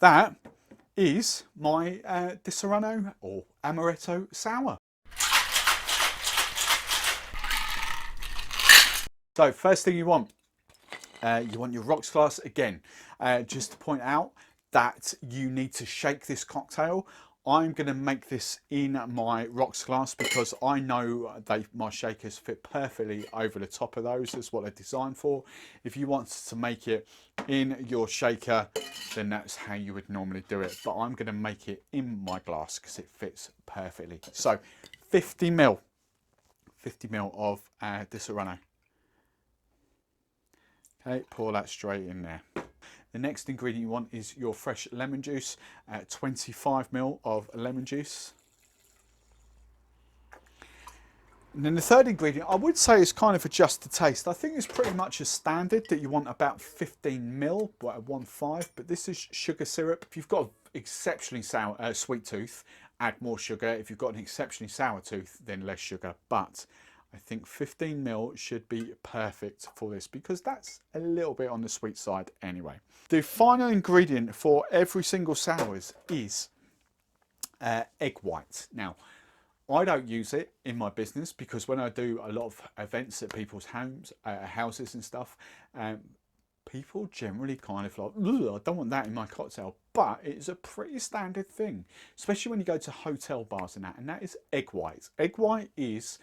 that is my Disaronno or Amaretto Sour. So first thing you want your rocks glass again. Just to point out that you need to shake this cocktail. I'm going to make this in my rocks glass because I know my shakers fit perfectly over the top of those. That's what they're designed for. If you want to make it in your shaker, then that's how you would normally do it. But I'm going to make it in my glass because it fits perfectly. So 50 ml of Disaronno. Okay, pour that straight in there. The next ingredient you want is your fresh lemon juice, 25 ml of lemon juice. And then the third ingredient, I would say, is kind of adjust to taste. I think it's pretty much a standard that you want about 15 ml, 1.5, but this is sugar syrup. If you've got an exceptionally sour, sweet tooth, add more sugar. If you've got an exceptionally sour tooth, then less sugar. But I think 15 ml should be perfect for this because that's a little bit on the sweet side anyway. The final ingredient for every single sours is egg white. Now, I don't use it in my business because when I do a lot of events at people's homes, houses and stuff, people generally kind of like, I don't want that in my cocktail, but it's a pretty standard thing, especially when you go to hotel bars and that is egg white. Egg white is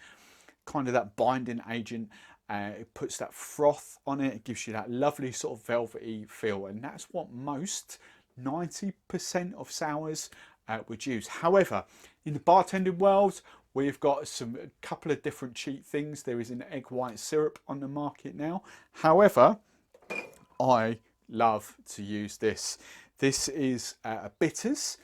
kind of that binding agent. It puts that froth on it. It gives you that lovely sort of velvety feel, and that's what most 90% of sours would use. However, in the bartending world, we've got a couple of different cheap things. There is an egg white syrup on the market now. However, I love to use this. This is a bitters.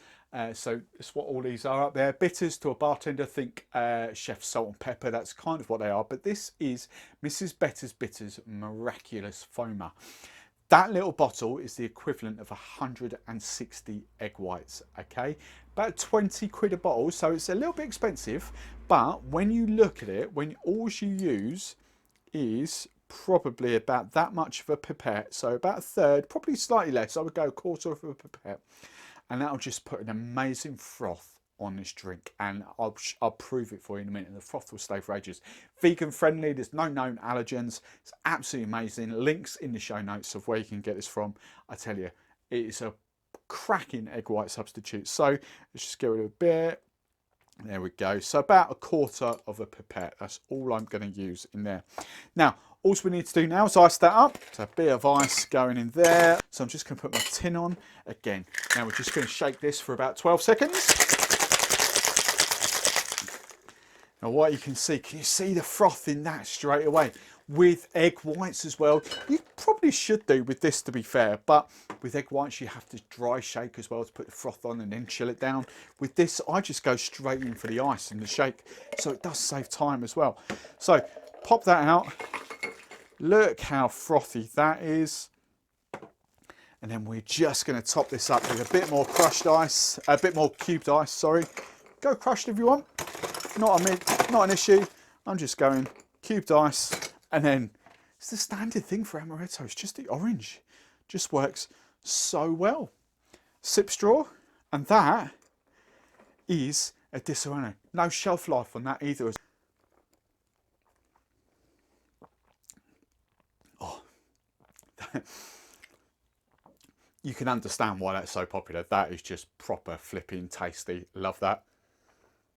So that's what all these are up there. Bitters to a bartender, think chef salt and pepper. That's kind of what they are. But this is Mrs. Better's Bitters Miraculous Foamer. That little bottle is the equivalent of 160 egg whites, okay? About 20 quid a bottle, so it's a little bit expensive. But when you look at it, when all you use is probably about that much of a pipette, so about a third, probably slightly less, I would go a quarter of a pipette. And that'll just put an amazing froth on this drink, and I'll prove it for you in a minute. The froth will stay for ages. Vegan friendly, there's no known allergens. It's absolutely amazing. Links in the show notes of where you can get this from. I tell you, it is a cracking egg white substitute. So let's just get rid of a bit. There we go. So about a quarter of a pipette. That's all I'm going to use in there. Now, all we need to do now is ice that up. So a bit of ice going in there. So I'm just going to put my tin on again. Now we're just going to shake this for about 12 seconds. Now what you can you see the froth in that straight away? With egg whites as well. You probably should do with this, to be fair, but with egg whites you have to dry shake as well to put the froth on and then chill it down. With this, I just go straight in for the ice in the shake, so it does save time as well. So pop that out. Look how frothy that is. And then we're just going to top this up with a bit more crushed ice, a bit more cubed ice, sorry. Go crushed if you want, not an issue. I'm just going cubed ice, and then it's the standard thing for Amaretto. It's just the orange, just works so well. Sip straw, and that is a Disaronno. No shelf life on that either. Oh, you can understand why that's so popular. That is just proper flipping tasty. Love that.